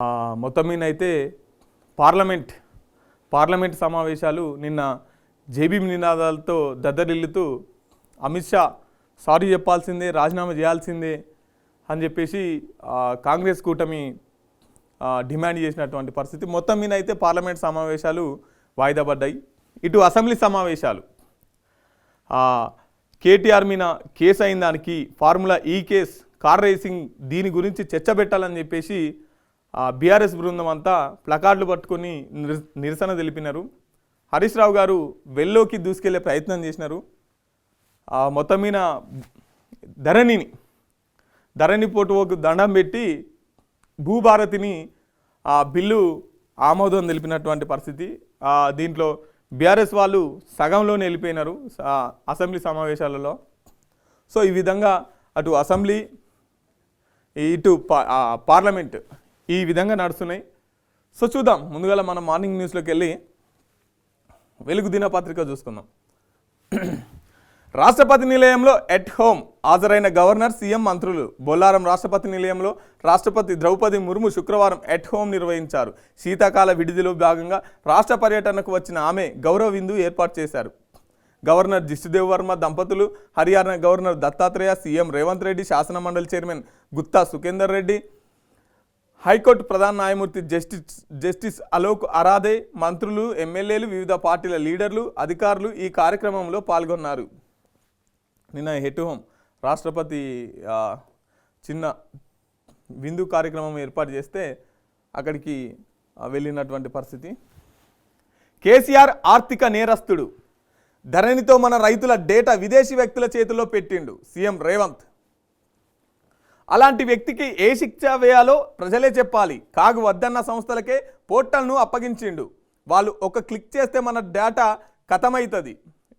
మొత్తం మీద అయితే పార్లమెంట్ సమావేశాలు నిన్న జేబీ నినాదాలతో దద్దరిల్లుతూ అమిత్ షా సారీ చెప్పాల్సిందే, రాజీనామా చేయాల్సిందే అని చెప్పేసి కాంగ్రెస్ కూటమి డిమాండ్ చేసినటువంటి పరిస్థితి. మొత్తం మీద అయితే పార్లమెంట్ సమావేశాలు వాయిదా పడ్డాయి. ఇటు అసెంబ్లీ సమావేశాలు కేటీఆర్ మీద కేసు అయిన దానికి ఫార్ములా ఈ కేస్, కార్ రేసింగ్, దీని గురించి చర్చ పెట్టాలని చెప్పేసి బీఆర్ఎస్ బృందం అంతా ప్లకార్డులు పట్టుకొని నిరసన తెలిపినారు. హరీష్ రావు గారు వెల్లోకి దూసుకెళ్లే ప్రయత్నం చేసినారు. మొత్తం మీద ధరణి పోటుకు దండం పెట్టి భూభారతిని బిల్లు ఆమోదం తెలిపినటువంటి పరిస్థితి. దీంట్లో బీఆర్ఎస్ వాళ్ళు సగంలోనే వెళ్ళిపోయినారు అసెంబ్లీ సమావేశాలలో. సో ఈ విధంగా అటు అసెంబ్లీ ఇటు పార్లమెంట్ ఈ విధంగా నడుస్తున్నాయి. సో చూద్దాం. ముందుగా మనం మార్నింగ్ న్యూస్లోకి వెళ్ళి వెలుగు దినపత్రిక చూసుకుందాం. రాష్ట్రపతి నిలయంలో ఎట్ హోమ్ హాజరైన గవర్నర్, సీఎం, మంత్రులు. బొల్లారం రాష్ట్రపతి నిలయంలో రాష్ట్రపతి ద్రౌపది ముర్ము శుక్రవారం ఎట్ హోమ్ నిర్వహించారు. శీతాకాల విడిదిలో భాగంగా రాష్ట్ర పర్యటనకు వచ్చిన ఆమె గౌరవ విందు ఏర్పాటు చేశారు. గవర్నర్ జిష్ణుదేవ్ వర్మ దంపతులు, హర్యానా గవర్నర్ దత్తాత్రేయ, సీఎం రేవంత్ రెడ్డి, శాసనమండలి చైర్మన్ గుత్తా సుఖేందర్ రెడ్డి, హైకోర్టు ప్రధాన న్యాయమూర్తి జస్టిస్ అలోక్ అరాధే, మంత్రులు, ఎమ్మెల్యేలు, వివిధ పార్టీల లీడర్లు, అధికారులు ఈ కార్యక్రమంలో పాల్గొన్నారు. నిన్న హెట్ హోమ్ రాష్ట్రపతి చిన్న విందు కార్యక్రమం ఏర్పాటు చేస్తే అక్కడికి వెళ్ళినటువంటి పరిస్థితి. కేసీఆర్ ఆర్థిక నేరస్తుడు, ధరణితో మన రైతుల డేటా విదేశీ వ్యక్తుల చేతుల్లో పెట్టిండు సీఎం రేవంత్. అలాంటి వ్యక్తికి ఏ శిక్ష వేయాలో ప్రజలే చెప్పాలి. కాగు వద్దన్న సంస్థలకే పోర్టల్ను అప్పగించిండు. వాళ్ళు ఒక క్లిక్ చేస్తే మన డేటా ఖతమవుతుంది.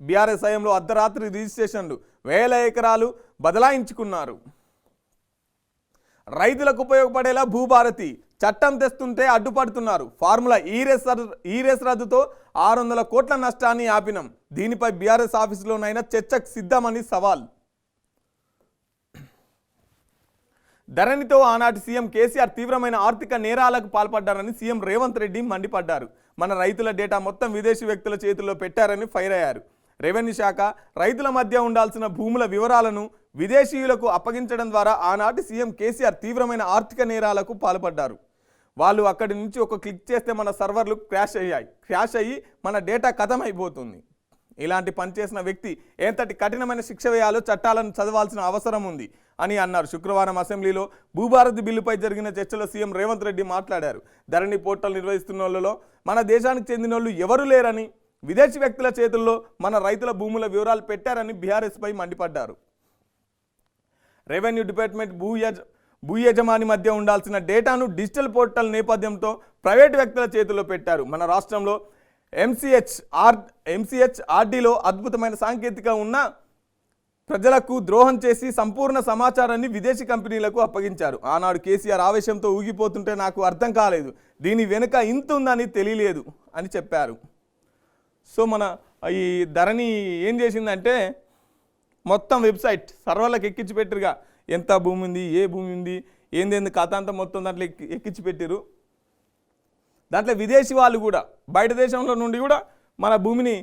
బీఆర్ఎస్ హయాంలో అర్ధరాత్రి రిజిస్ట్రేషన్లు, వేల ఎకరాలు బదలాయించుకున్నారు. రైతులకు ఉపయోగపడేలా భూభారతి చట్టం తెస్తుంటే అడ్డుపడుతున్నారు. ఫార్ములా ఈ రేస్ రద్దుతో 600 కోట్ల నష్టాన్ని ఆపినం. దీనిపై బీఆర్ఎస్ ఆఫీసులోనైనా చర్చకు సిద్ధమని సవాల్. ధరణితో ఆనాటి సీఎం కేసీఆర్ తీవ్రమైన ఆర్థిక నేరాలకు పాల్పడ్డారని సీఎం రేవంత్ రెడ్డి మండిపడ్డారు. మన రైతుల డేటా మొత్తం విదేశీ వ్యక్తుల చేతుల్లో పెట్టారని ఫైర్ అయ్యారు. రెవెన్యూ శాఖ రైతుల మధ్య ఉండాల్సిన భూముల వివరాలను విదేశీయులకు అప్పగించడం ద్వారా ఆనాటి సీఎం కేసీఆర్ తీవ్రమైన ఆర్థిక నేరాలకు పాల్పడ్డారు. వాళ్ళు అక్కడి నుంచి ఒక క్లిక్ చేస్తే మన సర్వర్లు క్రాష్ అయ్యి మన డేటా ఖతమైపోతుంది. ఇలాంటి పని చేసిన వ్యక్తి ఎంతటి కఠినమైన శిక్ష వేయాలో చట్టాలను చదవాల్సిన అవసరం ఉంది అని అన్నారు. శుక్రవారం అసెంబ్లీలో భూభారతి బిల్లుపై జరిగిన చర్చలో సీఎం రేవంత్ రెడ్డి మాట్లాడారు. ధరణి పోర్టల్ నిర్వహిస్తున్న వాళ్ళలో మన దేశానికి చెందిన వాళ్ళు ఎవరు లేరని, విదేశీ వ్యక్తుల చేతుల్లో మన రైతుల భూముల వివరాలు పెట్టారని బీఆర్ఎస్పై మండిపడ్డారు. రెవెన్యూ డిపార్ట్మెంట్ భూ యజమాని మధ్య ఉండాల్సిన డేటాను డిజిటల్ పోర్టల్ నేపథ్యంతో ప్రైవేటు వ్యక్తుల చేతుల్లో పెట్టారు. మన రాష్ట్రంలో ఎంసీహెచ్ఆర్డీలో అద్భుతమైన సాంకేతిక ఉన్న ప్రజలకు ద్రోహం చేసి సంపూర్ణ సమాచారాన్ని విదేశీ కంపెనీలకు అప్పగించారు. ఆనాడు కేసీఆర్ ఆవేశంతో ఊగిపోతుంటే నాకు అర్థం కాలేదు, దీని వెనుక ఇంత ఉందని తెలియలేదు అని చెప్పారు. సో మన ఈ ధరణి ఏం చేసిందంటే మొత్తం వెబ్సైట్ సర్వర్లకు ఎక్కించి పెట్టిరుగా, ఎంత భూమి ఉంది, ఏ భూమి ఉంది, ఏంది కథ అంతా మొత్తం దాంట్లో ఎక్కించి పెట్టిరు. దాంట్లో విదేశీ వాళ్ళు కూడా బయట దేశంలో నుండి కూడా మన భూమిని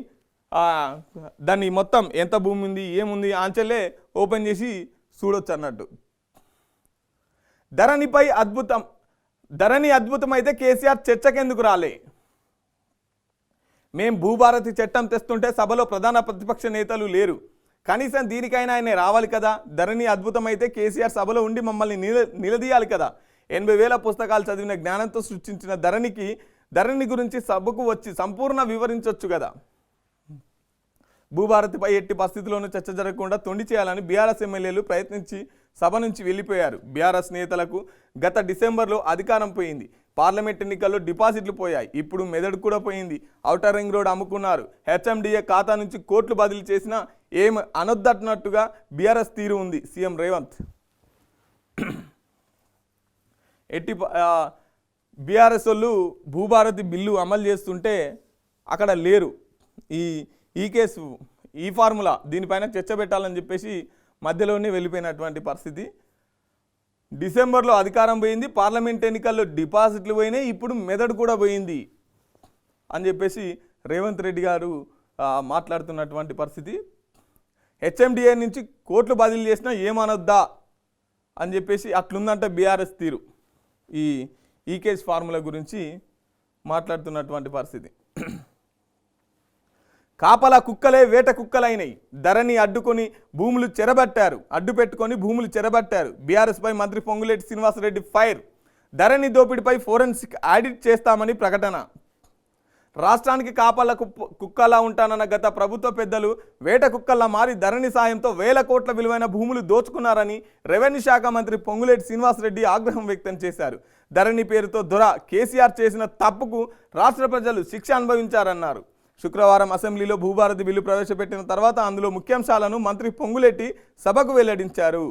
దాన్ని మొత్తం ఎంత భూమి ఉంది, ఏముంది ఆంచెల్లే ఓపెన్ చేసి చూడొచ్చు అన్నట్టు. ధరణి అద్భుతం అయితే కేసీఆర్ చర్చకెందుకు రాలే? మేం భూభారతి చట్టం తెస్తుంటే సభలో ప్రధాన ప్రతిపక్ష నేతలు లేరు, కనీసం దీనికైనా ఆయన రావాలి కదా. ధరణి అద్భుతమైతే కేసీఆర్ సభలో ఉండి మమ్మల్ని నిలదీయాలి కదా. 80,000 పుస్తకాలు చదివిన జ్ఞానంతో సృష్టించిన ధరణి గురించి సభకు వచ్చి సంపూర్ణ వివరించవచ్చు కదా. భూభారతిపై ఎట్టి పరిస్థితుల్లోనూ చర్చ జరగకుండా తొండి చేయాలని బీఆర్ఎస్ ఎమ్మెల్యేలు ప్రయత్నించి సభ నుంచి వెళ్ళిపోయారు. బీఆర్ఎస్ నేతలకు గత డిసెంబర్లో అధికారం పోయింది. పార్లమెంట్ ఎన్నికల్లో డిపాజిట్లు పోయాయి. ఇప్పుడు మెదడు కూడా పోయింది. ఔటర్ రింగ్ రోడ్ అమ్ముకున్నారు. హెచ్ఎండిఏ ఖాతా నుంచి కోట్లు బదిలీ చేసినా ఏం అనొద్దన్నట్టుగా బీఆర్ఎస్ తీరు ఉంది. సీఎం రేవంత్ బీఆర్ఎస్ వాళ్ళు భూభారతి బిల్లు అమలు చేస్తుంటే అక్కడ లేరు. ఈ కేసు, ఈ ఫార్ములా, దీనిపైన చర్చ పెట్టాలని చెప్పేసి మధ్యలోనే వెళ్ళిపోయినటువంటి పరిస్థితి. డిసెంబర్లో అధికారం పోయింది, పార్లమెంట్ ఎన్నికల్లో డిపాజిట్లు పోయినాయి, ఇప్పుడు మెదడు కూడా పోయింది అని చెప్పేసి రేవంత్ రెడ్డి గారు మాట్లాడుతున్నటువంటి పరిస్థితి. హెచ్ఎండిఏ నుంచి కోట్లు బదిలీ చేసినా ఏమనొద్దా అని చెప్పేసి అట్లుందంట బీఆర్ఎస్ తీరు. ఈ కేస్ ఫార్ములా గురించి మాట్లాడుతున్నటువంటి పరిస్థితి. కాపలా కుక్కలే వేట కుక్కలైనవి, ధరణి అడ్డు పెట్టుకొని భూములు చెరబట్టారు. బీఆర్ఎస్పై మంత్రి పొంగులేటి శ్రీనివాసరెడ్డి ఫైర్. ధరణి దోపిడీపై ఫోరెన్సిక్ ఆడిట్ చేస్తామని ప్రకటన. రాష్ట్రానికి కాపలా కుక్కలా ఉంటానన్న గత ప్రభుత్వ పెద్దలు వేట కుక్కల్లా మారి ధరణి సాయంతో వేల కోట్ల విలువైన భూములు దోచుకున్నారని రెవెన్యూ శాఖ మంత్రి పొంగులేటి శ్రీనివాసరెడ్డి ఆగ్రహం వ్యక్తం చేశారు. ధరణి పేరుతో దొర కేసీఆర్ చేసిన తప్పుకు రాష్ట్ర ప్రజలు శిక్ష అనుభవించారన్నారు. శుక్రవారం అసెంబ్లీలో భూభారతి బిల్లు ప్రవేశపెట్టిన తర్వాత అందులో ముఖ్యాంశాలను మంత్రి పొంగులేటి సభకు వెల్లడించారు.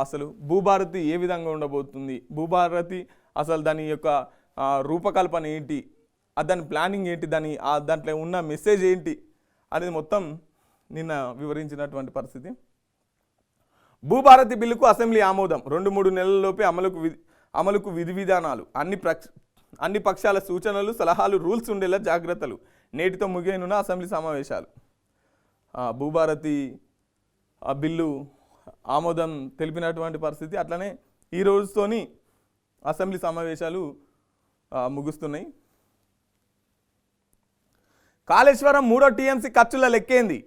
అసలు భూభారతి ఏ విధంగా ఉండబోతుంది, భూభారతి అసలు దాని యొక్క రూపకల్పన ఏంటి, దాని ప్లానింగ్ ఏంటి, దాంట్లో ఉన్న మెసేజ్ ఏంటి అనేది మొత్తం నిన్న వివరించినటువంటి పరిస్థితి. భూభారతి బిల్లుకు అసెంబ్లీ ఆమోదం. 2-3 నెలల్లోపే అమలుకు విధి విధానాలు, అన్ని పక్షాల సూచనలు, సలహాలు, రూల్స్ ఉండేలా జాగ్రత్తలు. నేటితో ముగియనున్న అసెంబ్లీ సమావేశాలు. భూభారతి బిల్లు ఆమోదం తెలిపినటువంటి పరిస్థితి. అట్లనే ఈ రోజుతోని అసెంబ్లీ సమావేశాలు ముగుస్తున్నాయి. కాళేశ్వరం 3వ టీఎంసీ ఖర్చుల లెక్కేంది?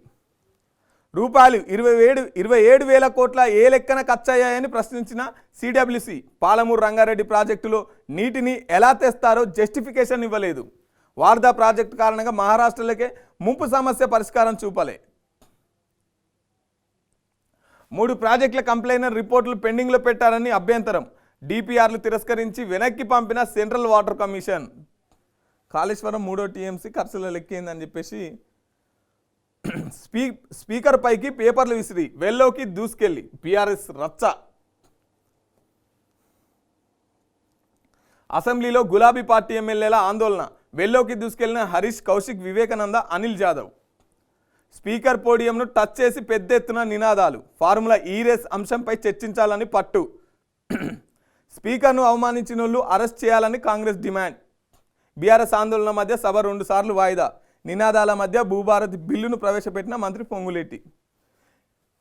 రూపాయలు 27,000 కోట్ల ఏ లెక్కన ఖర్చయ్యాయని ప్రశ్నించిన సిడబ్ల్యూసి. పాలమూరు రంగారెడ్డి ప్రాజెక్టులో నీటిని ఎలా తెస్తారో జస్టిఫికేషన్ ఇవ్వలేదు. వార్దా ప్రాజెక్టు కారణంగా మహారాష్ట్రలకే ముంపు సమస్య పరిష్కారం చూపలే. 3 ప్రాజెక్టుల కంప్లైనర్ రిపోర్టులు పెండింగ్లో పెట్టారని అభ్యంతరం. డిపిఆర్లు తిరస్కరించి వెనక్కి పంపిన సెంట్రల్ వాటర్ కమిషన్. కాళేశ్వరం 3వ టీఎంసీ ఖర్చుల లెక్కేందని చెప్పేసి స్పీకర్ పైకి పేపర్లు విసిరి వెల్లోకి దూసుకెళ్ళి బీఆర్ఎస్ రచ్చ. అసెంబ్లీలో గులాబీ పార్టీ ఎమ్మెల్యేల ఆందోళన. వెల్లోకి దూసుకెళ్లిన హరీష్, కౌశిక్, వివేకానంద, అనిల్ జాదవ్. స్పీకర్ పోడియంను టచ్ చేసి పెద్ద ఎత్తున నినాదాలు. ఫార్ములా ఈ రేస్ అంశంపై చర్చించాలని పట్టు. స్పీకర్ను అవమానించిన వాళ్ళు అరెస్ట్ చేయాలని కాంగ్రెస్ డిమాండ్. బీఆర్ఎస్ ఆందోళన మధ్య సభ 2 సార్లు వాయిదా. నినాదాల మధ్య భూభారతి బిల్లును ప్రవేశపెట్టిన మంత్రి పొంగులేటి.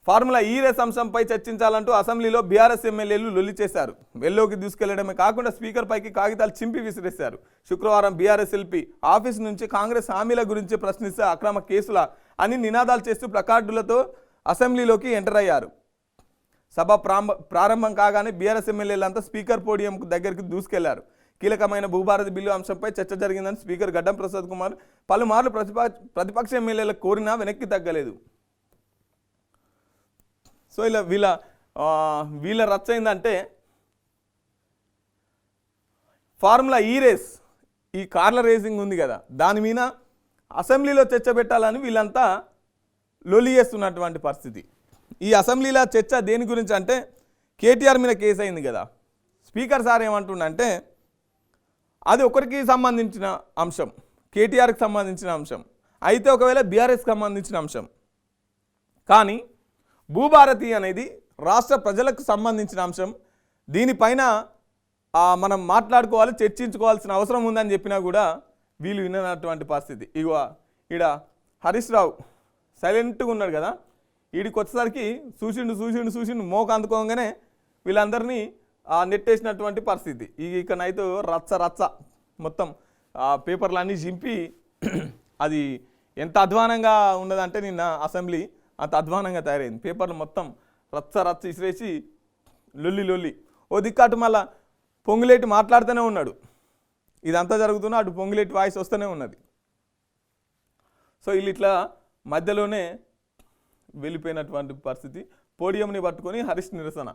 ఫార్ములా ఈ రేస్ అంశంపై చర్చించాలంటూ అసెంబ్లీలో బీఆర్ఎస్ ఎమ్మెల్యేలు లొల్లి చేశారు. వెల్లోకి దూసుకెళ్లడమే కాకుండా స్పీకర్ పైకి కాగితాలు చింపి విసిరేశారు. శుక్రవారం బీఆర్ఎస్ ఎల్పీ ఆఫీస్ నుంచి కాంగ్రెస్ హామీల గురించి ప్రశ్నిస్తే అక్రమ కేసుల అని నినాదాలు చేస్తూ ప్లకార్డులతో అసెంబ్లీలోకి ఎంటర్ అయ్యారు. సభ ప్రారంభం కాగానే బీఆర్ఎస్ ఎమ్మెల్యేలంతా స్పీకర్ పోడియం దగ్గరికి దూసుకెళ్లారు. కీలకమైన భూభారతి బిల్లు అంశంపై చర్చ జరిగిందని స్పీకర్ గడ్డం ప్రసాద్ కుమార్ పలుమార్లు ప్రతిపక్ష ఎమ్మెల్యేలకు కోరినా వెనక్కి తగ్గలేదు. సో ఇలా వీళ్ళ రచ్చ ఏంటంటే ఫార్ములా ఈ రేస్, ఈ కార్ల రేసింగ్ ఉంది కదా, దాని మీద అసెంబ్లీలో చర్చ పెట్టాలని వీళ్ళంతా లొల్లి చేస్తున్నటువంటి పరిస్థితి. ఈ అసెంబ్లీలో చర్చ దేని గురించి అంటే కేటీఆర్ మీద కేసు అయింది కదా. స్పీకర్ సార్ ఏమంటుండంటే అది ఒకరికి సంబంధించిన అంశం, కేటీఆర్కి సంబంధించిన అంశం అయితే ఒకవేళ బీఆర్ఎస్కి సంబంధించిన అంశం, కానీ భూభారతి అనేది రాష్ట్ర ప్రజలకు సంబంధించిన అంశం. దీనిపైన మనం మాట్లాడుకోవాలి, చర్చించుకోవాల్సిన అవసరం ఉందని చెప్పినా కూడా వీళ్ళు విననటువంటి పరిస్థితి. ఇగో ఈడ హరీష్ రావు సైలెంట్గా ఉన్నాడు కదా, వీడికి వచ్చేసరికి చూసిండు మోక అందుకోగానే వీళ్ళందరినీ నెట్టేసినటువంటి పరిస్థితి. ఇకనైతే రచ్చ మొత్తం పేపర్లన్నీ చింపి అది ఎంత అధ్వానంగా ఉన్నదంటే నిన్న అసెంబ్లీ అంత అధ్వానంగా తయారైంది. పేపర్లు మొత్తం రచ్చ ఇసిరేసి లొల్లి. ఓ దిక్కాటు మళ్ళా పొంగులేటి మాట్లాడుతూనే ఉన్నాడు. ఇదంతా జరుగుతున్నా అటు పొంగులేటి వాయిస్ వస్తూనే ఉన్నది. సో వీళ్ళు ఇట్లా మధ్యలోనే వెళ్ళిపోయినటువంటి పరిస్థితి. పోడియంని పట్టుకొని హరీష్ నిరసన,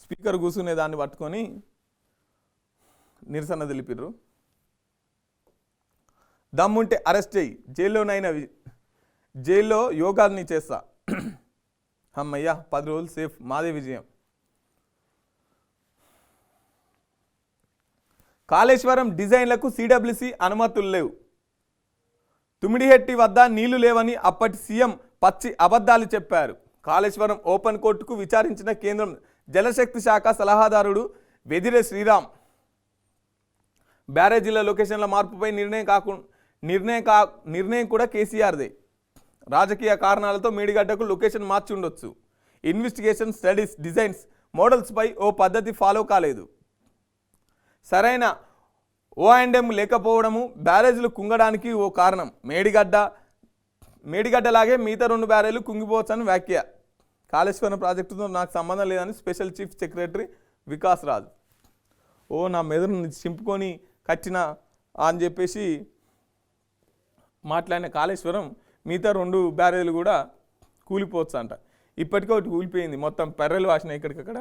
స్పీకర్ కూర్చునే దాన్ని పట్టుకొని నిరసన తెలిపిర్రు. దమ్ముంటే అరెస్ట్ చేయి, జైల్లో యోగాల్ని చేస్తా, అమ్మయ్యా 10 రోజులు సేఫ్, మాదే విజయం. కాళేశ్వరం డిజైన్లకు సిడబ్ల్యూసి అనుమతులు లేవు. తుమిడిహెట్టి వద్ద నీళ్లు లేవని అప్పటి సీఎం పచ్చి అబద్ధాలు చెప్పారు. కాళేశ్వరం ఓపెన్ కోర్టుకు విచారించిన కేంద్రం జలశక్తి శాఖ సలహాదారుడు వెదిరే శ్రీరామ్ బ్యారేజీల లొకేషన్ల మార్పుపై నిర్ణయం కూడా కేసీఆర్దే. రాజకీయ కారణాలతో మేడిగడ్డకు లొకేషన్ మార్చి ఉండొచ్చు. ఇన్వెస్టిగేషన్, స్టడీస్, డిజైన్స్, మోడల్స్పై ఓ పద్ధతి ఫాలో కాలేదు. సరైన O&M లేకపోవడము బ్యారేజీలు కుంగడానికి ఓ కారణం. మేడిగడ్డలాగే మిగతా 2 బ్యారేజీలు కుంగిపోవచ్చని వ్యాఖ్య. కాళేశ్వరం ప్రాజెక్టుతో నాకు సంబంధం లేదని special chief secretary Vikas Raj. నా మెదడుని చింపుకొని కట్టిన అని చెప్పేసి మాట్లాడిన కాళేశ్వరం మిగతా 2 బ్యారేజీలు కూడా కూలిపోవచ్చు అంట. ఇప్పటికే ఒకటి కూలిపోయింది, మొత్తం పెర్రెలు వాసినాయి ఇక్కడికక్కడ.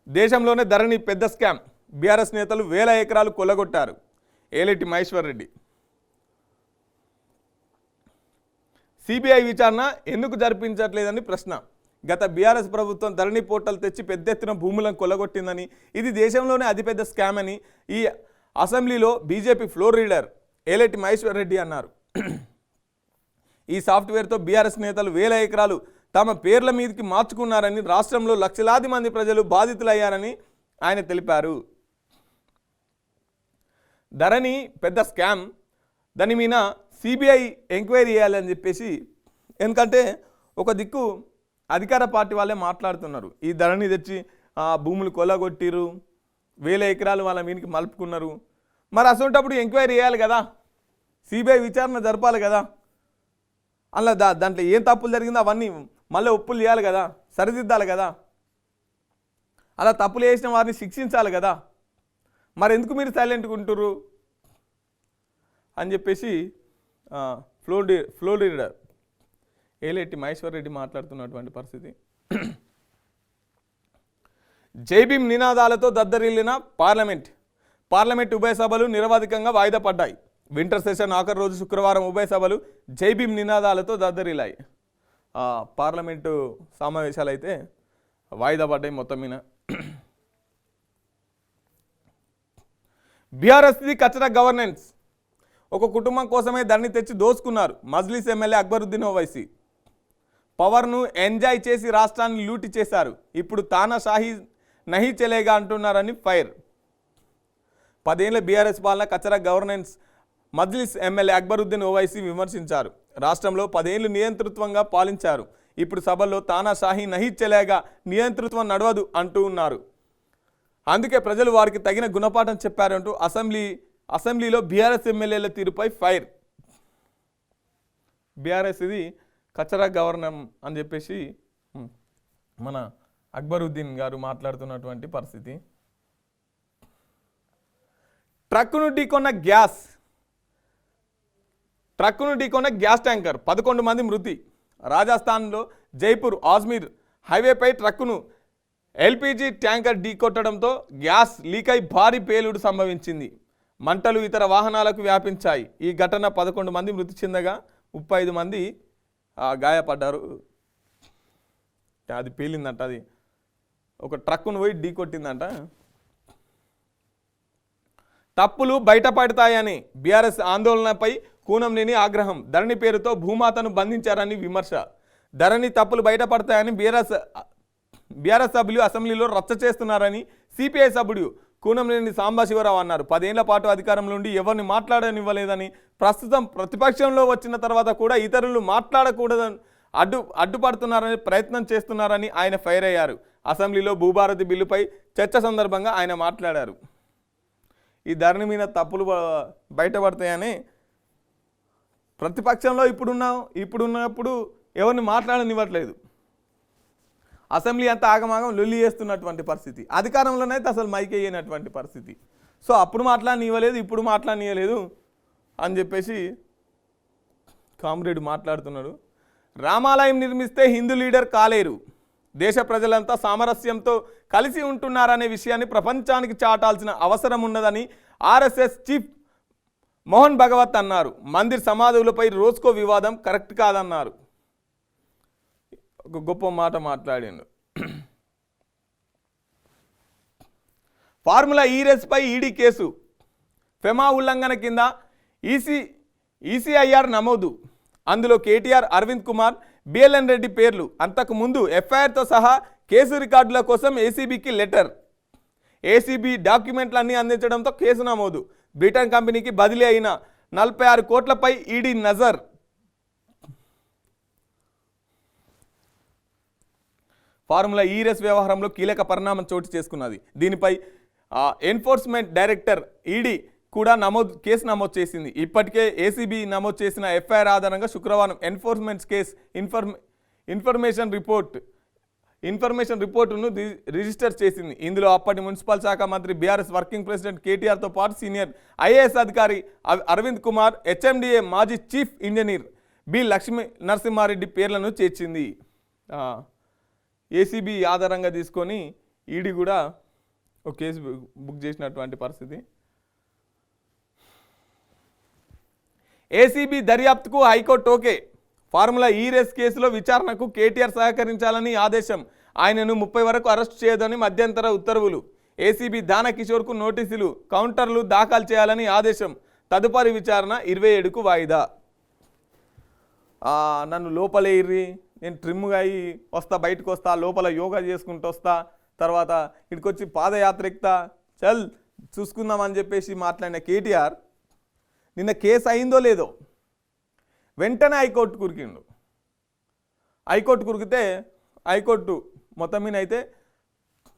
దేశంలోనే ధరణి పెద్ద స్కామ్. బీఆర్ఎస్ నేతలు 1000 ఎకరాలు కొల్లగొట్టారు. ఏలేటి మహేశ్వర్ రెడ్డి. సిబిఐ విచారణ ఎందుకు జరిపించట్లేదని ప్రశ్న. గత బీఆర్ఎస్ ప్రభుత్వం ధరణి పోర్టల్ తెచ్చి పెద్ద ఎత్తున భూములను కొల్లగొట్టిందని, ఇది దేశంలోనే అతిపెద్ద స్కామ్ అని ఈ అసెంబ్లీలో BJP floor leader Aleti Maheshwar Reddy అన్నారు. ఈ సాఫ్ట్వేర్తో బీఆర్ఎస్ నేతలు 1000 ఎకరాలు తమ పేర్ల మీదకి మార్చుకున్నారని, రాష్ట్రంలో లక్షలాది మంది ప్రజలు బాధితులయ్యారని ఆయన తెలిపారు. ధరణి పెద్ద స్కామ్, దాని మీద సిబిఐ ఎంక్వైరీ చేయాలని చెప్పేసి, ఎందుకంటే ఒక దిక్కు అధికార పార్టీ వాళ్ళే మాట్లాడుతున్నారు. ఈ ధరణి తెచ్చి భూములు కొల్లగొట్టిరు, 1000 ఎకరాలు వాళ్ళ మీదకి మలుపుకున్నారు. మరి అసలుంటప్పుడు ఎంక్వైరీ చేయాలి కదా, సిబిఐ విచారణ జరపాలి కదా. అలా దాంట్లో ఏం తప్పులు జరిగిందో అవన్నీ మళ్ళీ ఒప్పులు చేయాలి కదా, సరిదిద్దాలి కదా. అలా తప్పులు చేసిన వారిని శిక్షించాలి కదా. మరి ఎందుకు మీరు సైలెంట్గా ఉంటుర్రు అని చెప్పేసి ఫ్లోర్ లీడర్ ఏలేటి మహేశ్వర్ రెడ్డి మాట్లాడుతున్నటువంటి పరిస్థితి. జైభీం నినాదాలతో దద్దరిల్లిన పార్లమెంట్ ఉభయ సభలు నిరవధికంగా వాయిదా పడ్డాయి. వింటర్ సెషన్ ఆఖరి రోజు శుక్రవారం ఉభయ సభలు జైభీం నినాదాలతో దద్దరిల్లాయి. పార్లమెంటు సమావేశాలు అయితే వాయిదా పడ్డాయి మొత్తం మీద. బీఆర్ఎస్ది కచరా గవర్నెన్స్. ఒక కుటుంబం కోసమే ధరణి తెచ్చి దోసుకున్నారు మజ్లిస్ ఎమ్మెల్యే అక్బరుద్దీన్ ఓవైసీ. పవర్ను ఎంజాయ్ చేసి రాష్ట్రాన్ని లూటి చేశారు. ఇప్పుడు తానా షాహీ నహీ చెలేగా అంటున్నారని ఫైర్. 10 ఏళ్ల బీఆర్ఎస్ పాలన కచరా గవర్నెన్స్ మజ్లిస్ ఎమ్మెల్యే అక్బరుద్దీన్ ఓవైసీ విమర్శించారు. రాష్ట్రంలో 10 ఏళ్లు నియంతృత్వంగా పాలించారు. ఇప్పుడు సభల్లో తానా షాహీ నహీ చెలేగా, నియంతృత్వం నడవదు అంటూ ఉన్నారు. అందుకే ప్రజలు వారికి తగిన గుణపాఠం చెప్పారంటూ అసెంబ్లీలో బీఆర్ఎస్ ఎమ్మెల్యేల తీరుపై ఫైర్. బీఆర్ఎస్ ఇది కచరా గవర్నం అని చెప్పేసి మన అక్బరుద్దీన్ గారు మాట్లాడుతున్నటువంటి పరిస్థితి. ట్రక్కును ఢీకొన్న గ్యాస్ ట్యాంకర్, 11 మంది మృతి. రాజస్థాన్లో జైపూర్ ఆజ్మీర్ హైవేపై ట్రక్కును ఎల్పీజీ ట్యాంకర్ ఢీకొట్టడంతో గ్యాస్ లీక్ అయి భారీ పేలుడు సంభవించింది. మంటలు ఇతర వాహనాలకు వ్యాపించాయి. ఈ ఘటన 11 మంది మృతి చెందగా 35 మంది గాయపడ్డారు. అది పేలిందంట, అది ఒక ట్రక్కును పోయి ఢీకొట్టిందంట. తప్పులు బయటపడతాయని బీఆర్ఎస్ ఆందోళనపై కూనంనేని ఆగ్రహం. ధరణి పేరుతో భూమాతను బంధించారని విమర్శ. ధరణి తప్పులు బయటపడతాయని బీఆర్ఎస్ సభ్యులు అసెంబ్లీలో రచ్చ చేస్తున్నారని సిపిఐ సభ్యుడు కూనంనేని సాంబశివరావు అన్నారు. 10 ఏళ్ల పాటు అధికారంలో ఉండి ఎవరిని మాట్లాడనివ్వలేదని, ప్రస్తుతం ప్రతిపక్షంలో వచ్చిన తర్వాత కూడా ఇతరులు మాట్లాడకూడదని అడ్డుపడుతున్నారని ప్రయత్నం చేస్తున్నారని ఆయన ఫైర్ అయ్యారు. అసెంబ్లీలో భూభారతి బిల్లుపై చర్చ సందర్భంగా ఆయన మాట్లాడారు. ఈ ధరణి మీద తప్పులు బయటపడతాయని ప్రతిపక్షంలో ఇప్పుడున్నప్పుడు ఎవరిని మాట్లాడనివ్వట్లేదు. అసెంబ్లీ అంతా ఆగమాగం లొల్లి చేస్తున్నటువంటి పరిస్థితి. అధికారంలోనైతే అసలు మైక్ వేయనటువంటి పరిస్థితి. సో అప్పుడు మాట్లాడనివ్వలేదు, ఇప్పుడు మాట్లాడనివ్వలేదు అని చెప్పేసి కామ్రేడ్ మాట్లాడుతున్నాడు. రామాలయం నిర్మిస్తే హిందూ లీడర్ కాలేరు. దేశ ప్రజలంతా సామరస్యంతో కలిసి ఉంటున్నారనే విషయాన్ని ప్రపంచానికి చాటాల్సిన అవసరం ఉన్నదని ఆర్ఎస్ఎస్ చీఫ్ మోహన్ భగవత్ అన్నారు. మందిర్ సమాధులపై రోజుకో వివాదం కరెక్ట్ కాదన్నారు. ఒక గొప్ప మాట మాట్లాడిండు. ఫార్ములా ఈ రేసుపై ఈడీ కేసు. ఫెమా ఉల్లంఘన కింద ఈసీఐఆర్ నమోదు. అందులో కేటీఆర్, అరవింద్ కుమార్, బిఎల్ఎన్ రెడ్డి పేర్లు. అంతకు ముందు ఎఫ్ఐఆర్తో సహా కేసు రికార్డుల కోసం ఏసీబీకి లెటర్. ఏసీబీ డాక్యుమెంట్లన్నీ అందించడంతో కేసు నమోదు. బ్రిటన్ కంపెనీకి బదిలీ అయిన 46 కోట్లపై ఈడీ నజర్. ఫార్ములా ఈ రేస్ వ్యవహారంలో కీలక పరిణామం చోటు చేసుకున్నది. దీనిపై ఎన్ఫోర్స్మెంట్ డైరెక్టర్ ఈడీ కూడా కేసు నమోదు చేసింది. ఇప్పటికే ఏసీబీ నమోదు చేసిన ఎఫ్ఐఆర్ ఆధారంగా శుక్రవారం ఎన్ఫోర్స్మెంట్ కేసు ఇన్ఫర్మేషన్ రిపోర్టును రిజిస్టర్ చేసింది. ఇందులో అప్పటి మున్సిపల్ శాఖ మంత్రి బీఆర్ఎస్ వర్కింగ్ ప్రెసిడెంట్ కేటీఆర్తో పాటు సీనియర్ ఐఏఎస్ అధికారి అరవింద్ కుమార్, హెచ్ఎండిఏ మాజీ chief engineer B Lakshmi Narasimha Reddy పేర్లను చేర్చింది. ఏసీబీ ఆధారంగా తీసుకొని ఈడీ కూడా ఒక కేసు బుక్ చేసినటువంటి పరిస్థితి. ఏసీబీ దర్యాప్తుకు high court okay. Formula E race కేసులో విచారణకు కేటీఆర్ సహకరించాలని ఆదేశం. ఆయనను 30 వరకు అరెస్టు చేయదని మధ్యంతర ఉత్తర్వులు. ఏసీబీ దానకిషోర్కు నోటీసులు, కౌంటర్లు దాఖలు చేయాలని ఆదేశం. తదుపరి విచారణ 27కు వాయిదా. నన్ను లోపలేర్రి, నేను ట్రిమ్గా అయ్యి వస్తా, బయటకు వస్తా, లోపల యోగా చేసుకుంటూ వస్తా, తర్వాత ఇక్కడికి వచ్చి పాదయాత్ర ఎక్కుతా, చల్ చూసుకుందామని చెప్పేసి మాట్లాడిన కేటీఆర్ నిన్న కేసు అయిందో లేదో వెంటనే హైకోర్టు కురికిండు. హైకోర్టు కురికితే హైకోర్టు మొత్తం మీద అయితే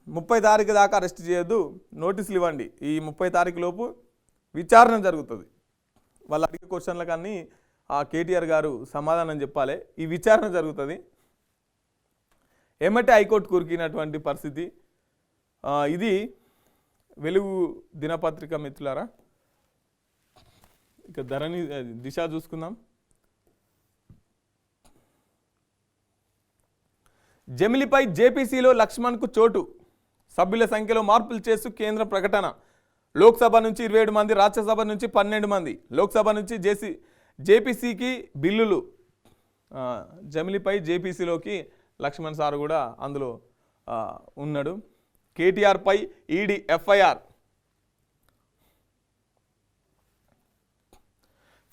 30 తారీఖు దాకా అరెస్ట్ చేయొద్దు, నోటీసులు ఇవ్వండి, ఈ 30 తారీఖు లోపు విచారణ జరుగుతుంది. వాళ్ళు అడిగే క్వశ్చన్లకు అన్నీ ఆ కేటీఆర్ గారు సమాధానం చెప్పాలి. ఈ విచారణ జరుగుతుంది. ఏమంటే హైకోర్టు కురికినటువంటి పరిస్థితి ఇది. వెలుగు దినపత్రిక మిత్రులారా, ఇక ధరణి దిశ చూసుకుందాం. జమిలిపై జేపీసీలో లక్ష్మణ్కు చోటు. సభ్యుల సంఖ్యలో మార్పులు చేస్తూ కేంద్ర ప్రకటన. లోక్సభ నుంచి 27 మంది, రాజ్యసభ నుంచి 12 మంది, లోక్సభ నుంచి జేపీసీకి బిల్లులు. జమిలిపై జేపీసీలోకి లక్ష్మణ్ సార్ కూడా అందులో ఉన్నాడు. కేటీఆర్పై ఈడీ ఎఫ్ఐఆర్.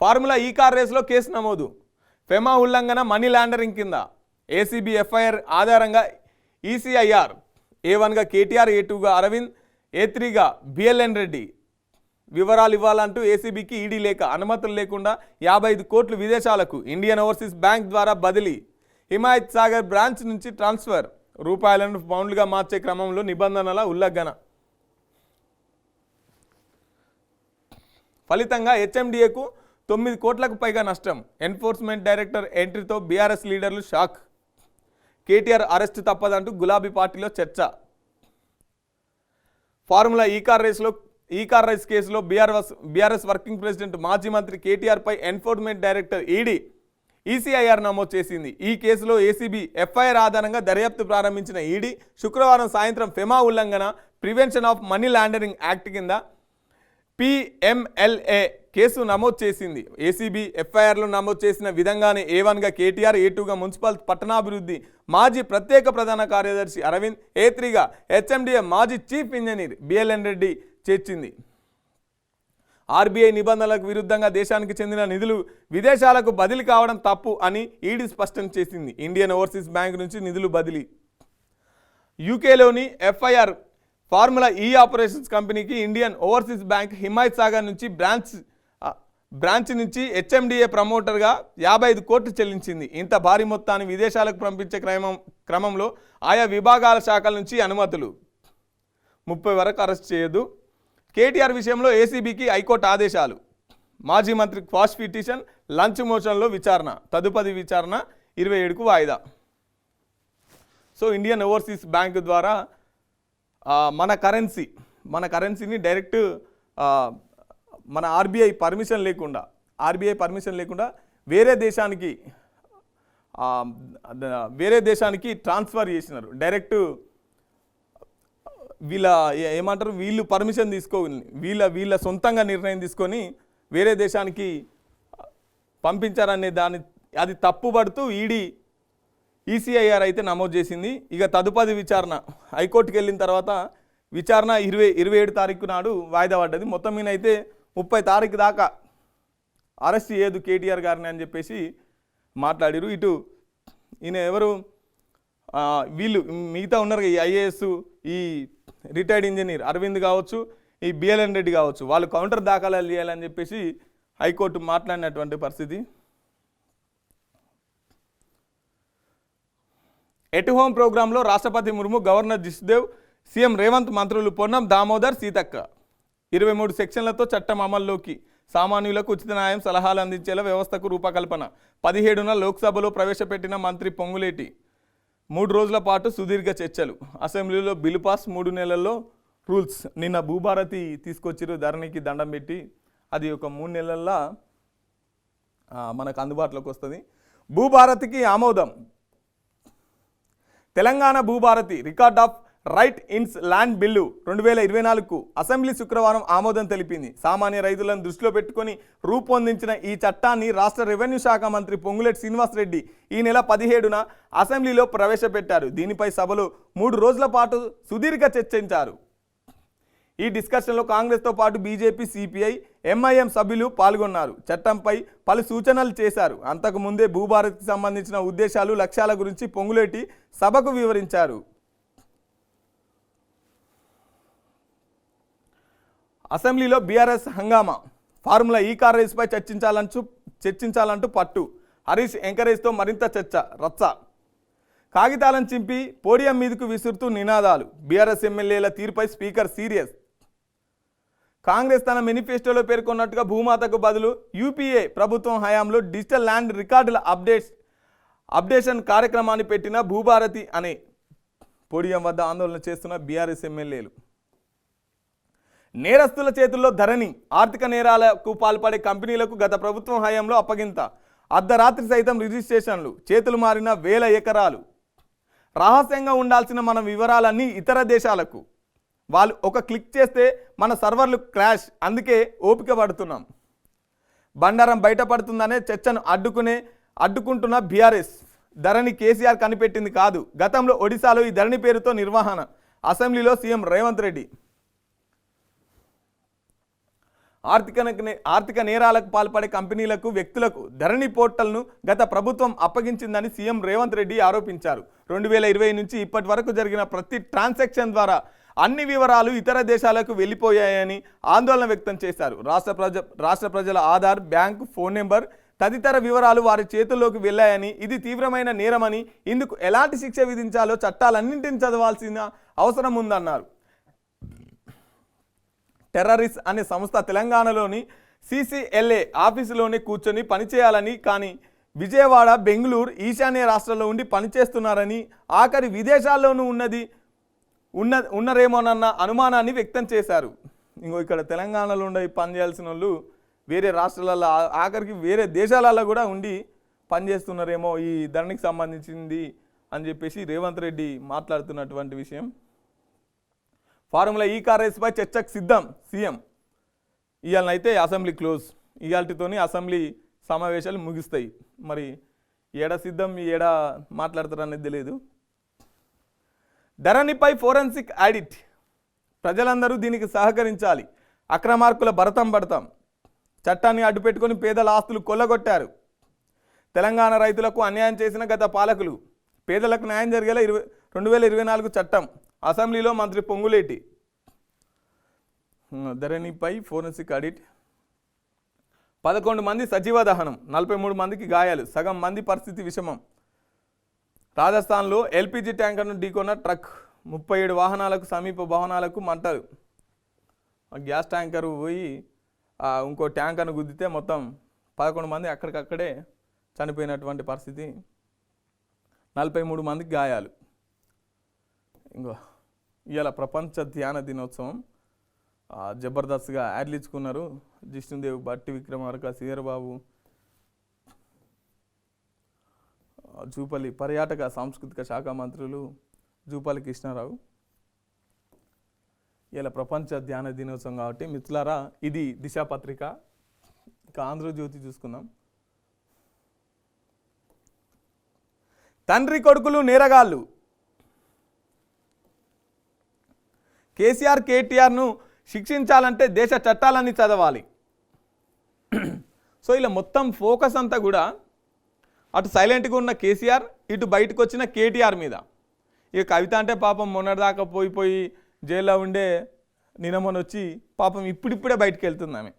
ఫార్ములా ఈ కార్ రేసులో కేసు నమోదు. ఫెమా ఉల్లంఘన, మనీ లాండరింగ్ కింద ఏసీబీ ఎఫ్ఐఆర్ ఆధారంగా ఈసీఐఆర్. A1గా కేటీఆర్, A2గా అరవింద్, A3గా బిఎల్ఎన్ రెడ్డి. వివరాలు ఇవ్వాలంటూ ఏసీబీకి ఈడీ లేఖ. అనుమతులు లేకుండా 55 కోట్లు విదేశాలకు. ఇండియన్ ఓవర్సీస్ బ్యాంక్ ద్వారా బదిలీ. హిమాయత్ సాగర్ బ్రాంచ్ నుంచి ట్రాన్స్ఫర్. రూపాయలను పౌండ్లుగా మార్చే క్రమంలో నిబంధనల ఉల్లంఘన. ఫలితంగా హెచ్ఎండిఏకు 9 కోట్లకు పైగా నష్టం. ఎన్ఫోర్స్మెంట్ డైరెక్టర్ ఎంట్రీతో బీఆర్ఎస్ లీడర్లు షాక్. కేటీఆర్ అరెస్టు తప్పదంటూ గులాబీ పార్టీలో చర్చ. ఫార్ములా ఈ కార్ రేస్ కేసులో బీఆర్ఎస్ వర్కింగ్ ప్రెసిడెంట్ మాజీ మంత్రి కేటీఆర్పై ఎన్ఫోర్స్మెంట్ డైరెక్టర్ ఈసీఐఆర్ నమోదు చేసింది. ఈ కేసులో ఏసీబీ ఎఫ్ఐఆర్ ఆధారంగా దర్యాప్తు ప్రారంభించిన ఈడీ శుక్రవారం సాయంత్రం ఫెమా ఉల్లంఘన, prevention of money laundering act కింద PMLA కేసు నమోదు చేసింది. ఏసీబీ ఎఫ్ఐఆర్లో నమోదు చేసిన విధంగానే A1గా కేటీఆర్, A2గా మున్సిపల్ పట్టణాభివృద్ధి మాజీ ప్రత్యేక ప్రధాన కార్యదర్శి అరవింద్, A3గా హెచ్ఎండిఏ మాజీ చీఫ్ ఇంజనీర్ బిఎల్ఎన్ రెడ్డి చేర్చింది. ఆర్బీఐ నిబంధనలకు విరుద్ధంగా దేశానికి చెందిన నిధులు విదేశాలకు బదిలీ కావడం తప్పు అని ఈడీ స్పష్టం చేసింది. ఇండియన్ ఓవర్సీస్ బ్యాంక్ నుంచి నిధులు బదిలీ. యూకేలోని ఎఫ్ఐఆర్. ఫార్ములా ఈ ఆపరేషన్స్ కంపెనీకి Indian overseas bank Himayat Sagar నుంచి బ్రాంచ్ నుంచి హెచ్ఎండిఏ ప్రమోటర్గా 55 కోట్లు చెల్లించింది. ఇంత భారీ మొత్తాన్ని విదేశాలకు పంపించే క్రమంలో ఆయా విభాగాల శాఖల నుంచి అనుమతులు. 30 వరకు అరెస్ట్ చేయొద్దు. కేటీఆర్ విషయంలో ఏసీబీకి హైకోర్టు ఆదేశాలు. మాజీ మంత్రి క్వాష్ పిటిషన్, లంచ్ మోషన్లో విచారణ. తదుపరి విచారణ 27కు వాయిదా. సో ఇండియన్ ఓవర్సీస్ బ్యాంక్ ద్వారా మన కరెన్సీని డైరెక్ట్ మన ఆర్బీఐ పర్మిషన్ లేకుండా వేరే దేశానికి ట్రాన్స్ఫర్ చేసినారు. డైరెక్ట్ వీళ్ళు పర్మిషన్ వీళ్ళ సొంతంగా నిర్ణయం తీసుకొని వేరే దేశానికి పంపించారనే అది తప్పుపడుతూ ఈసీఐఆర్ అయితే నమోదు చేసింది. ఇక తదుపరి విచారణ హైకోర్టుకి వెళ్ళిన తర్వాత విచారణ 27 తారీఖు నాడు వాయిదా పడ్డది. మొత్తం మీద అయితే 30 తారీఖు దాకా అరెస్ట్ చేయదు కేటీఆర్ గారిని అని చెప్పేసి మాట్లాడారు. ఇటు ఈయన ఎవరు వీళ్ళు మిగతా ఉన్నారు ఈ ఐఏఎస్ ఈ రిటైర్డ్ ఇంజనీర్ అరవింద్ కావచ్చు, ఈ బిఎల్ఎన్ రెడ్డి కావచ్చు, వాళ్ళు కౌంటర్ దాఖలాలు చేయాలని చెప్పేసి హైకోర్టు మాట్లాడినటువంటి పరిస్థితి. ఎట్ హోమ్ ప్రోగ్రాంలో రాష్ట్రపతి ముర్ము, గవర్నర్ జిష్దేవ్, సీఎం రేవంత్, మంత్రులు పొన్నం, దామోదర్, సీతక్క. 23 సెక్షన్లతో చట్టం అమల్లోకి, సామాన్యులకు ఉచిత న్యాయం సలహాలు అందించేలా వ్యవస్థకు రూపకల్పన. 17న లోక్సభలో ప్రవేశపెట్టిన మంత్రి పొంగులేటి. 3 రోజుల పాటు సుదీర్ఘ చర్చలు. అసెంబ్లీలో బిల్లు పాస్, 3 నెలల్లో రూల్స్. నిన్న భూభారతి తీసుకొచ్చిరు, ధరణికి దండం పెట్టి అది ఒక 3 నెలల్లో మనకు అందుబాటులోకి వస్తుంది. భూభారతికి ఆమోదం. Telangana Bhubharati record of right ఇన్స్ ల్యాండ్ బిల్లు 2024కు అసెంబ్లీ శుక్రవారం ఆమోదం తెలిపింది. సామాన్య రైతులను దృష్టిలో పెట్టుకొని రూపొందించిన ఈ చట్టాన్ని రాష్ట్ర రెవెన్యూ శాఖ మంత్రి పొంగులేటి శ్రీనివాసరెడ్డి ఈ నెల 17న అసెంబ్లీలో ప్రవేశపెట్టారు. దీనిపై సభలో 3 రోజుల పాటు సుదీర్ఘ చర్చించారు. ఈ డిస్కషన్లో కాంగ్రెస్తో పాటు బీజేపీ, సిపిఐ, ఎంఐఎం సభ్యులు పాల్గొన్నారు. చట్టంపై పలు సూచనలు చేశారు. అంతకుముందే భూభారతికి సంబంధించిన ఉద్దేశాలు, లక్ష్యాల గురించి పొంగులేటి సభకు వివరించారు. అసెంబ్లీలో బీఆర్ఎస్ హంగామా. ఫార్ములా ఈ కార్ రేసుపై చర్చించాలంటూ పట్టు. హరీష్ ఎంకరేజ్తో మరింత చర్చ, రచ్చ. కాగితాలను చింపి పోడియం మీదకు విసురుతూ నినాదాలు. బీఆర్ఎస్ ఎమ్మెల్యేల తీరుపై స్పీకర్ సీరియస్. కాంగ్రెస్ తన మేనిఫెస్టోలో పేర్కొన్నట్టుగా భూమాతకు బదులు యూపీఏ ప్రభుత్వం హయాంలో డిజిటల్ ల్యాండ్ రికార్డుల అప్డేషన్ కార్యక్రమాన్ని పెట్టిన భూభారతి అనే పోడియం వద్ద ఆందోళన చేస్తున్న బీఆర్ఎస్ ఎమ్మెల్యేలు. నేరస్తుల చేతుల్లో ధరణి. ఆర్థిక నేరాలకు పాల్పడే కంపెనీలకు గత ప్రభుత్వం హయాంలో అప్పగింత. అర్ధరాత్రి సైతం రిజిస్ట్రేషన్లు. చేతులు మారిన 1000 ఎకరాలు. రహస్యంగా ఉండాల్సిన మన వివరాలన్నీ ఇతర దేశాలకు. వాళ్ళు ఒక క్లిక్ చేస్తే మన సర్వర్లు క్రాష్. అందుకే ఓపిక పడుతున్నాం. బండారం బయటపడుతుందనే చర్చను అడ్డుకుంటున్న బీఆర్ఎస్. ధరణి కేసీఆర్ కనిపెట్టింది కాదు. గతంలో ఒడిశాలో ఈ ధరణి పేరుతో నిర్వహణ. అసెంబ్లీలో సీఎం రేవంత్ రెడ్డి. ఆర్థిక నేరాలకు పాల్పడే కంపెనీలకు, వ్యక్తులకు ధరణి పోర్టల్ను గత ప్రభుత్వం అప్పగించిందని సీఎం రేవంత్ రెడ్డి ఆరోపించారు. 2020 నుంచి ఇప్పటి వరకు జరిగిన ప్రతి ట్రాన్సాక్షన్ ద్వారా అన్ని వివరాలు ఇతర దేశాలకు వెళ్ళిపోయాయని ఆందోళన వ్యక్తం చేశారు. రాష్ట్ర ప్రజల ఆధార్, బ్యాంకు, ఫోన్ నెంబర్ తదితర వివరాలు వారి చేతుల్లోకి వెళ్ళాయని, ఇది తీవ్రమైన నేరమని, ఇందుకు ఎలాంటి శిక్ష విధించాలో చట్టాలన్నింటినీ చదవాల్సిన అవసరం ఉందన్నారు. టెర్రరిస్ట్ అనే సంస్థ తెలంగాణలోని CCLA ఆఫీసులోనే కూర్చొని పనిచేయాలని, కానీ విజయవాడ, బెంగళూరు, ఈశాన్య రాష్ట్రాల్లో ఉండి పనిచేస్తున్నారని, ఆఖరి విదేశాల్లోనూ ఉన్నారేమోనన్న అనుమానాన్ని వ్యక్తం చేశారు. ఇక్కడ తెలంగాణలో ఉండి పనిచేయాల్సిన వాళ్ళు వేరే రాష్ట్రాలలో, ఆఖరికి వేరే దేశాలలో కూడా ఉండి పనిచేస్తున్నారేమో ఈ ధరణికి సంబంధించింది అని చెప్పేసి రేవంత్ రెడ్డి మాట్లాడుతున్నటువంటి విషయం. ఫార్ములా ఈ కార్ రేసుపై చర్చకు సిద్ధం సీఎం. ఇవాళనైతే అసెంబ్లీ క్లోజ్. ఇవాళతోని అసెంబ్లీ సమావేశాలు ముగిస్తాయి. మరి ఏడా సిద్ధం, ఏడా మాట్లాడతారనేది తెలియదు. ధరణిపై ఫోరెన్సిక్ ఆడిట్. ప్రజలందరూ దీనికి సహకరించాలి. అక్రమార్కుల భరతం పడతాం. చట్టాన్ని అడ్డుపెట్టుకొని పేదల ఆస్తులు కొల్లగొట్టారు. తెలంగాణ రైతులకు అన్యాయం చేసిన గత పాలకులు. పేదలకు న్యాయం జరిగేలా 2024 చట్టం. అసెంబ్లీలో మంత్రి పొంగులేటి. ధరణిపై forensic audit. 11 మంది సజీవ దహనం, 43 మందికి గాయాలు, సగం మంది పరిస్థితి విషమం. రాజస్థాన్లో LPG ట్యాంకర్ను ఢీకొన్న ట్రక్. 37 వాహనాలకు, సమీప భవనాలకు మంటలు. గ్యాస్ ట్యాంకర్ పోయి ఇంకో ట్యాంకర్ను గుద్దితే మొత్తం 11 మంది అక్కడికక్కడే చనిపోయినటువంటి పరిస్థితి. 43 మందికి గాయాలు. ఇవాళ ప్రపంచ ధ్యాన దినోత్సవం. జబర్దస్త్గా యాడ్లు ఇచ్చుకున్నారు. జిష్ణుదేవ్, బట్టి విక్రమార్క, శ్రీహరిబాబు, జూపల్లి పర్యాటక సాంస్కృతిక శాఖ మంత్రులు జూపల్లి కృష్ణారావు. ఇలా ప్రపంచ ధ్యాన దినోత్సవం కాబట్టి మిత్రులారా, ఇది దిశ పత్రిక. ఇక ఆంధ్రజ్యోతి చూసుకుందాం. తండ్రి కొడుకులు నేరగాళ్ళు. కేసీఆర్, కేటీఆర్ను శిక్షించాలంటే దేశ చట్టాలన్నీ చదవాలి. సో ఇలా మొత్తం ఫోకస్ అంతా కూడా అటు సైలెంట్గా ఉన్న కేసీఆర్, ఇటు బయటకు వచ్చిన కేటీఆర్ మీద. ఇక కవిత అంటే పాపం మొన్నటిదాకా పోయి జైల్లో ఉండే నినమని వచ్చి పాపం ఇప్పుడిప్పుడే బయటకు వెళ్తుంది ఆమె.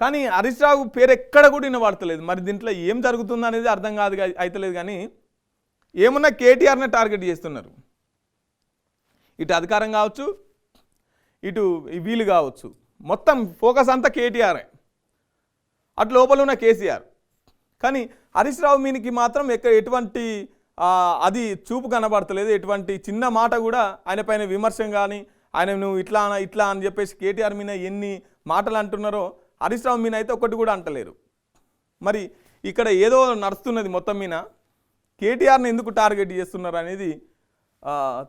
కానీ హరీష్ రావు పేరు ఎక్కడ కూడా వినబడతలేదు. మరి దీంట్లో ఏం జరుగుతుందో అనేది అర్థం కాదు అయితలేదు. కానీ ఏమున్నా కేటీఆర్నే టార్గెట్ చేస్తున్నారు. ఇటు అధికారం కావచ్చు, ఇటు వీలు కావచ్చు, మొత్తం ఫోకస్ అంతా కేటీఆరే, అటు లోపల ఉన్న కేసీఆర్. కానీ హరీష్ రావు మీనికి మాత్రం ఎటువంటి అది చూపు కనబడతలేదు. ఎటువంటి చిన్న మాట కూడా ఆయన పైన విమర్శ కానీ, ఆయన నువ్వు ఇట్లా అని చెప్పేసి కేటీఆర్ మీద ఎన్ని మాటలు అంటున్నారో హరీష్ రావు మీద అయితే ఒకటి కూడా అంటలేరు. మరి ఇక్కడ ఏదో నడుస్తున్నది మొత్తం మీద. కేటీఆర్ని ఎందుకు టార్గెట్ చేస్తున్నారు అనేది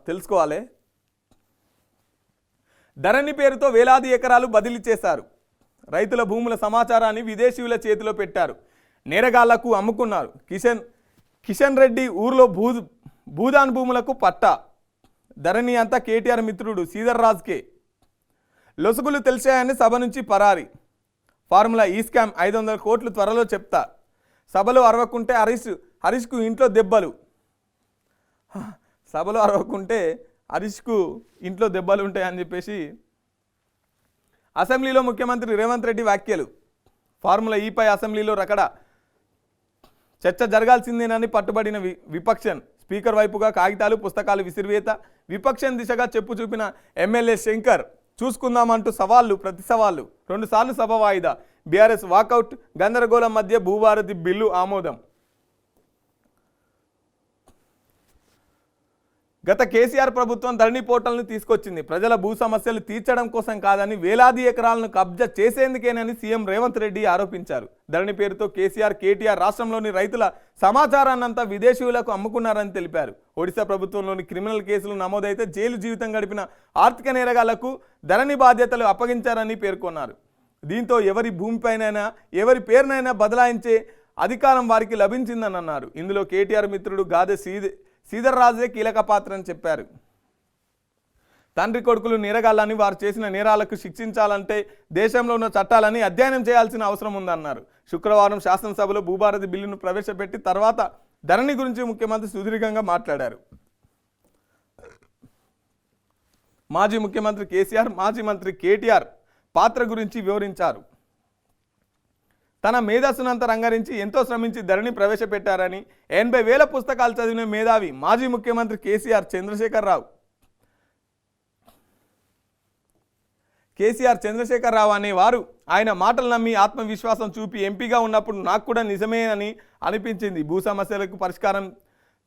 తెలుసుకోవాలి. ధరణి పేరుతో వేలాది ఎకరాలు బదిలీ చేశారు. రైతుల భూముల సమాచారాన్ని విదేశీయుల చేతిలో పెట్టారు. నేరగాళ్లకు అమ్ముకున్నారు. కిషన్ రెడ్డి ఊర్లో భూదాన్ భూములకు పట్టా. ధరణి అంతా కేటీఆర్ మిత్రుడు శ్రీధర్ రాజ్కే. లొసుగులు తెలిసాయని సభ నుంచి పరారి. ఫార్ములా ఈ స్కామ్ 500 కోట్లు త్వరలో చెప్తా. సభలో అరవకుంటే హరీష్కు ఇంట్లో దెబ్బలు. సభలో అరవకుంటే హరీష్కు ఇంట్లో దెబ్బలు ఉంటాయని చెప్పేసి అసెంబ్లీలో ముఖ్యమంత్రి రేవంత్ రెడ్డి వ్యాఖ్యలు. ఫార్ములా ఈపై అసెంబ్లీలో రకడ చర్చ జరగాల్సిందేనని పట్టుబడిన విపక్షం. స్పీకర్ వైపుగా కాగితాలు పుస్తకాలు విసిరివేత. విపక్షం దిశగా చెప్పు చూపిన ఎమ్మెల్యే శంకర్. చూసుకుందామంటూ సవాళ్లు ప్రతి సవాళ్లు. 2 సార్లు సభ వాయిదా. BRS walkout. గందరగోళం మధ్య భూభారతి బిల్లు ఆమోదం. గత కేసీఆర్ ప్రభుత్వం ధరణి పోర్టల్ను తీసుకొచ్చింది. ప్రజల భూ సమస్యలు తీర్చడం కోసం కాదని, వేలాది ఎకరాలను కబ్జా చేసేందుకేనని సీఎం రేవంత్ రెడ్డి ఆరోపించారు. ధరణి పేరుతో కేటీఆర్ రాష్ట్రంలోని రైతుల సమాచారాన్నంతా విదేశీయులకు అమ్ముకున్నారని తెలిపారు. ఒడిశా ప్రభుత్వంలోని క్రిమినల్ కేసులు నమోదైతే జైలు జీవితం గడిపిన ఆర్థిక నేరగాళ్లకు ధరణి బాధ్యతలు అప్పగించారని పేర్కొన్నారు. దీంతో ఎవరి భూమిపైనైనా ఎవరి పేరునైనా బదలాయించే అధికారం వారికి లభించిందని అన్నారు. ఇందులో కేటీఆర్ మిత్రుడు గాదె శ్రీధర్ రాజే కీలక పాత్ర అని చెప్పారు. తండ్రి కొడుకులు నేరగాళ్ళని, వారు చేసిన నేరాలకు శిక్షించాలంటే దేశంలో ఉన్న చట్టాలని అధ్యయనం చేయాల్సిన అవసరం ఉందన్నారు. శుక్రవారం శాసనసభలో భూభారతి బిల్లును ప్రవేశపెట్టి తర్వాత ధరణి గురించి ముఖ్యమంత్రి సుదీర్ఘంగా మాట్లాడారు. మాజీ ముఖ్యమంత్రి కేసీఆర్, మాజీ మంత్రి కేటీఆర్ పాత్ర గురించి వివరించారు. తన మేధస్సునంత రంగరించి ఎంతో శ్రమించి ధరణి ప్రవేశపెట్టారని, 80,000 పుస్తకాలు చదివిన మేధావి మాజీ ముఖ్యమంత్రి కేసీఆర్ చంద్రశేఖర్ రావు అనేవారు. ఆయన మాటలు నమ్మి ఆత్మవిశ్వాసం చూపి ఎంపీగా ఉన్నప్పుడు నాకు కూడా నిజమే అని అనిపించింది. భూ సమస్యలకు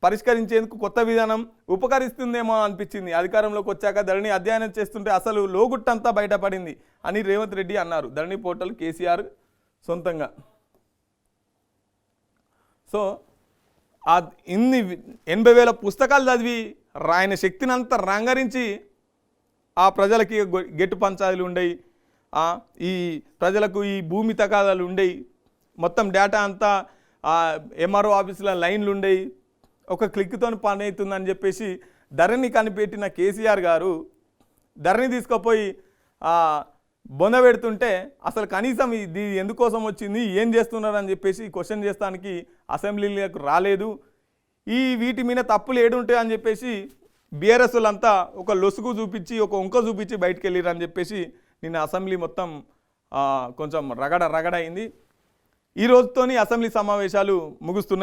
పరిష్కరించేందుకు కొత్త విధానం ఉపకరిస్తుందేమో అనిపించింది. అధికారంలోకి వచ్చాక ధరణి అధ్యయనం చేస్తుంటే అసలు లోగుట్టంతా బయటపడింది అని రేవంత్ రెడ్డి అన్నారు. ధరణి పోర్టల్ కేసీఆర్ సొంతంగా. సో ఇన్ని 80,000 పుస్తకాలు చదివి ఆయన శక్తిని అంతా రంగరించి ఆ ప్రజలకి గెట్టు పంచాయతీలు ఉండేవి, ఈ ప్రజలకు ఈ భూమి తగాదాలు ఉండేవి, మొత్తం డేటా అంతా ఎంఆర్ఓ ఆఫీసుల లైన్లు ఉండేవి, ఒక క్లిక్తో పని అవుతుందని చెప్పేసి ధరణి కనిపెట్టిన కేసీఆర్ గారు ధరణి తీసుకుపోయి బొంద పెడుతుంటే అసలు కనీసం ఇది ఎందుకోసం వచ్చింది, ఏం చేస్తున్నారని చెప్పేసి క్వశ్చన్ చేస్తానికి అసెంబ్లీలకు రాలేదు. వీటి మీద తప్పులు ఏడుంటాయి అని చెప్పేసి బీఆర్ఎస్ వాళ్ళంతా ఒక లొసుగు చూపించి, ఒక వంక చూపించి బయటకు వెళ్ళారు అని చెప్పేసి నిన్న అసెంబ్లీ మొత్తం కొంచెం రగడ అయింది. ఈ రోజుతోని అసెంబ్లీ సమావేశాలు ముగుస్తున్నాయి.